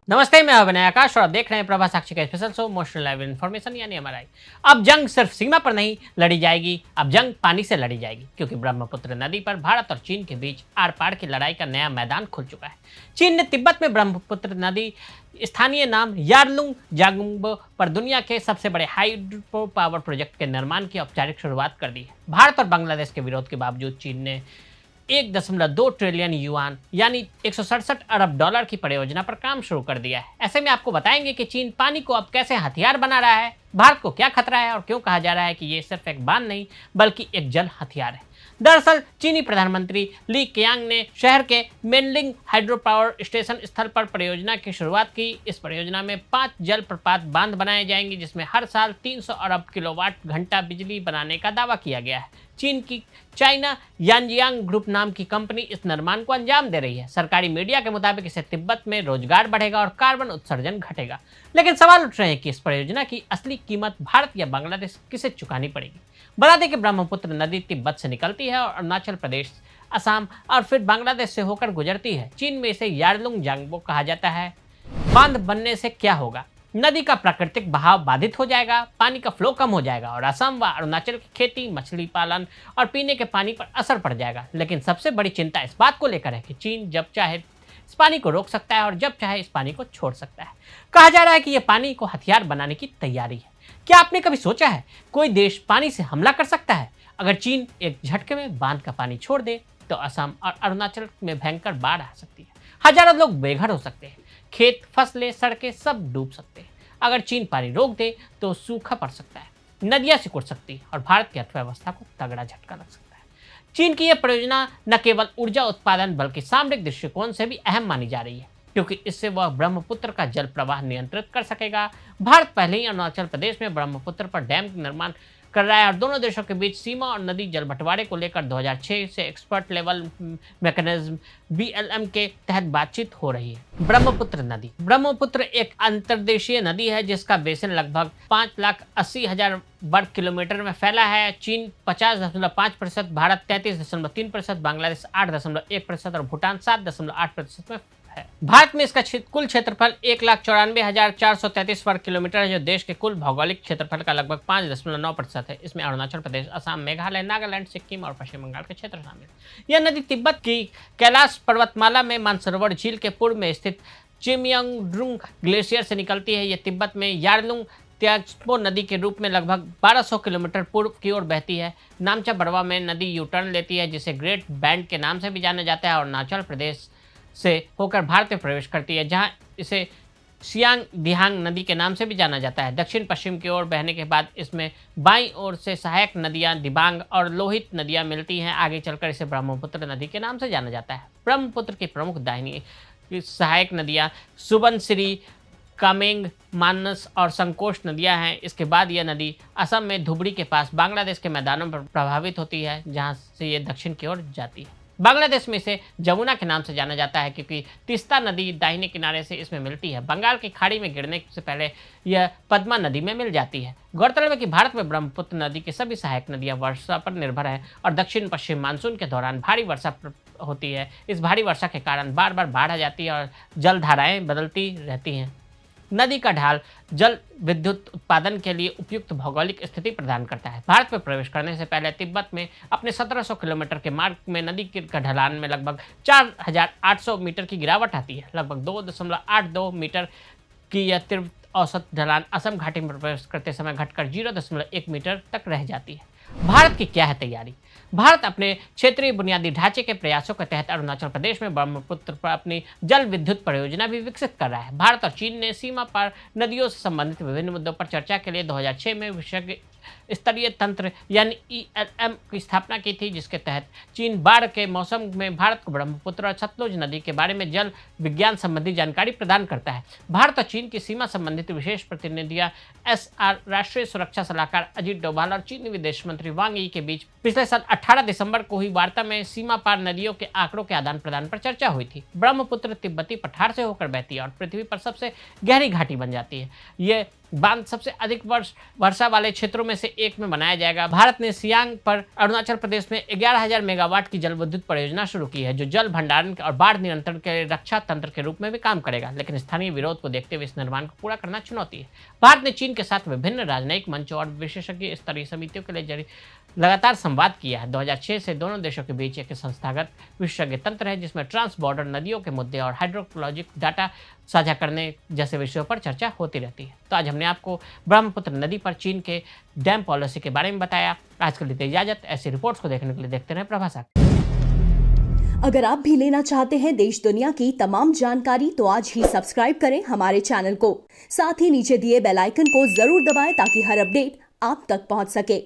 नमस्ते, मैं अभिनय आकाश और आप देख रहे हैं प्रभा साक्षी का special show motional live information यानी एमआरआई। अब जंग सिर्फ सीमा पर नहीं लड़ी जाएगी, अब जंग पानी से लड़ी जाएगी, क्योंकि ब्रह्मपुत्र नदी पर भारत और चीन के बीच आर पार की लड़ाई का नया मैदान खुल चुका है। चीन ने तिब्बत में ब्रह्मपुत्र नदी स्थानीय नाम यारलुंग जागुंबो पर दुनिया के सबसे बड़े हाइड्रो पावर प्रोजेक्ट के निर्माण की औपचारिक शुरुआत कर दी है। भारत और बांग्लादेश के विरोध के बावजूद चीन ने 1.2 ट्रिलियन युआन यानी 167 अरब डॉलर की परियोजना पर काम शुरू कर दिया है। ऐसे में आपको बताएंगे कि चीन पानी को अब कैसे हथियार बना रहा है, भारत को क्या खतरा है और क्यों कहा जा रहा है कि ये सिर्फ एक बांध नहीं बल्कि एक जल हथियार है। दरअसल चीनी प्रधानमंत्री ली केयांग ने शहर के मेनलिंग हाइड्रो पावर स्टेशन स्थल पर परियोजना की शुरुआत की। इस परियोजना में 5 जल प्रपात बांध बनाए जाएंगे, जिसमें हर साल 300 अरब किलोवाट घंटा बिजली बनाने का दावा किया गया है। चीन की चाइना यानजियांग ग्रुप नाम की कंपनी इस निर्माण को अंजाम दे रही है। सरकारी मीडिया के मुताबिक इससे तिब्बत में रोजगार बढ़ेगा और कार्बन उत्सर्जन घटेगा। लेकिन सवाल उठ रहे हैं कि इस परियोजना की असली कीमत भारत या बांग्लादेश किसे चुकानी पड़ेगी। बता दें कि ब्रह्मपुत्र नदी तिब्बत से निकलती है और अरुणाचल प्रदेश, असम और फिर बांग्लादेश से होकर गुजरती है। चीन में इसे यारलुंग जांगबो कहा जाता है। बांध बनने से क्या होगा? नदी का प्राकृतिक बहाव बाधित हो जाएगा, पानी का फ्लो कम हो जाएगा और असम व अरुणाचल की खेती, मछली पालन और पीने के पानी पर असर पड़ जाएगा। लेकिन सबसे बड़ी चिंता इस बात को लेकर है कि चीन जब चाहे इस पानी को रोक सकता है और जब चाहे इस पानी को छोड़ सकता है। कहा जा रहा है कि यह पानी को हथियार बनाने की तैयारी है। क्या आपने कभी सोचा है कोई देश पानी से हमला कर सकता है? अगर चीन एक झटके में बांध का पानी छोड़ दे तो असम और अरुणाचल में भयंकर बाढ़ आ सकती है। हजारों लोग बेघर हो सकते हैं, खेत, फसलें, सड़कें सब डूब सकते हैं। अगर चीन पानी रोक दे तो सूखा पड़ सकता है, नदियां सिकुड़ सकती है और भारत की अर्थव्यवस्था को तगड़ा झटका लग सकता है। चीन की यह परियोजना न केवल ऊर्जा उत्पादन बल्कि सामरिक दृष्टिकोण से भी अहम मानी जा रही है, क्योंकि इससे वह ब्रह्मपुत्र का जल प्रवाह नियंत्रित कर सकेगा। भारत पहले ही अरुणाचल प्रदेश में ब्रह्मपुत्र पर डैम का निर्माण कर रहा है और दोनों देशों के बीच सीमा और नदी जल बंटवारे को लेकर 2006 से एक्सपर्ट लेवल मैकेनिज्म बीएलएम के तहत बातचीत हो रही है। ब्रह्मपुत्र नदी, ब्रह्मपुत्र एक अंतर्देशीय नदी है जिसका बेसिन लगभग 5,80,000 वर्ग किलोमीटर में फैला है। चीन 50.5%, भारत 33.3%, बांग्लादेश 8.1% और भूटान 7.8% में है। भारत में इसका कुल क्षेत्रफल 1,94,433 वर्ग किलोमीटर है, जो देश के कुल भौगोलिक क्षेत्रफल का लगभग 5.9% है। इसमें अरुणाचल प्रदेश, असम, मेघालय, नागालैंड, सिक्किम और पश्चिम बंगाल के क्षेत्र शामिल हैं। यह नदी तिब्बत की कैलाश पर्वतमाला में मानसरोवर झील के पूर्व में स्थित चिमयांगड्रुंग ग्लेशियर से निकलती है। यह तिब्बत में यारलुंग त्यागपो नदी के रूप में लगभग 1200 किलोमीटर पूर्व की ओर बहती है। नामचा बरवा में नदी यू टर्न लेती है, जिसे ग्रेट बैंड के नाम से भी जाना जाता है और अरुणाचल प्रदेश से होकर भारत में प्रवेश करती है, जहां इसे सियांग दिहांग नदी के नाम से भी जाना जाता है। दक्षिण पश्चिम की ओर बहने के बाद इसमें बाईं ओर से सहायक नदियां दिबांग और लोहित नदियां मिलती हैं। आगे चलकर इसे ब्रह्मपुत्र नदी के नाम से जाना जाता है। ब्रह्मपुत्र की प्रमुख दाहिनी सहायक नदियां सुबनसिरी, कामेंग, मानस और संकोश नदियां हैं। इसके बाद यह नदी असम में धुबरी के पास बांग्लादेश के मैदानों पर प्रभावित होती है, जहां से ये दक्षिण की ओर जाती है। बांग्लादेश में इसे जमुना के नाम से जाना जाता है, क्योंकि तिस्ता नदी दाहिने किनारे से इसमें मिलती है। बंगाल की खाड़ी में गिरने से पहले यह पद्मा नदी में मिल जाती है। गौरतलब है कि भारत में ब्रह्मपुत्र नदी की सभी सहायक नदियां वर्षा पर निर्भर है और दक्षिण पश्चिम मानसून के दौरान भारी वर्षा होती है। इस भारी वर्षा के कारण बार बार बाढ़ आ जाती है और जलधाराएं बदलती रहती हैं। नदी का ढाल जल विद्युत उत्पादन के लिए उपयुक्त भौगोलिक स्थिति प्रदान करता है। भारत में प्रवेश करने से पहले तिब्बत में अपने 1700 किलोमीटर के मार्ग में नदी के ढलान में लगभग 4,800 मीटर की गिरावट आती है। लगभग 2.82 मीटर की यह तीव्र औसत ढलान असम घाटी में प्रवेश करते समय घटकर 0.1 मीटर तक रह जाती है। भारत की क्या है तैयारी? भारत अपने क्षेत्रीय बुनियादी ढांचे के प्रयासों के तहत अरुणाचल प्रदेश में ब्रह्मपुत्र पर अपनी जल विद्युत परियोजना भी विकसित कर रहा है। भारत और चीन ने सीमा पार नदियों से संबंधित विभिन्न मुद्दों पर चर्चा के लिए 2006 में विशेषज्ञ स्तरीय तंत्र यानी ईएलएम की स्थापना की थी, जिसके तहत चीन बाढ़ के मौसम में भारत को ब्रह्मपुत्र और सतलुज नदी के बारे में जल विज्ञान संबंधी जानकारी प्रदान करता है। भारत और चीन की सीमा संबंधित विशेष प्रतिनिधियां एसआर राष्ट्रीय सुरक्षा सलाहकार अजीत डोभाल और चीनी विदेश मंत्री वांग यी के बीच पिछले साल 18 दिसंबर को हुई वार्ता में सीमा पार नदियों के आंकड़ों के आदान प्रदान पर चर्चा हुई थी। ब्रह्मपुत्र तिब्बती पठार से होकर बहती है और पृथ्वी पर सबसे गहरी घाटी बन जाती है। ये बांध सबसे अधिक वर्षा वाले क्षेत्रों में से एक में बनाया जाएगा। भारत ने सियांग पर अरुणाचल प्रदेश में 11,000 मेगावाट की जल विद्युत परियोजना शुरू की है, जो जल भंडारण और बाढ़ नियंत्रण के रक्षा तंत्र के रूप में भी काम करेगा। लेकिन स्थानीय विरोध को देखते हुए इस निर्माण को पूरा करना चुनौती है। भारत ने चीन के साथ विभिन्न राजनयिक मंचों और विशेषज्ञ स्तरीय समितियों के लिए लगातार संवाद किया है। 2006 से दोनों देशों के बीच एक संस्थागत विशेषज्ञ तंत्र है, जिसमें ट्रांस बॉर्डर नदियों के मुद्दे और हाइड्रोलॉजिक डाटा साझा करने जैसे विषयों पर चर्चा होती रहती है। तो आज हमने आपको ब्रह्मपुत्र नदी पर चीन के डैम पॉलिसी के बारे में बताया। आज के लिए इजाजत। ऐसी रिपोर्ट्स को देखने के लिए देखते रहें प्रभास साक्षी। अगर आप भी लेना चाहते हैं देश दुनिया की तमाम जानकारी तो आज ही सब्सक्राइब करें हमारे चैनल को। साथ ही नीचे दिए बेल आइकन को जरूर दबाएं ताकि हर अपडेट आप तक पहुंच सके।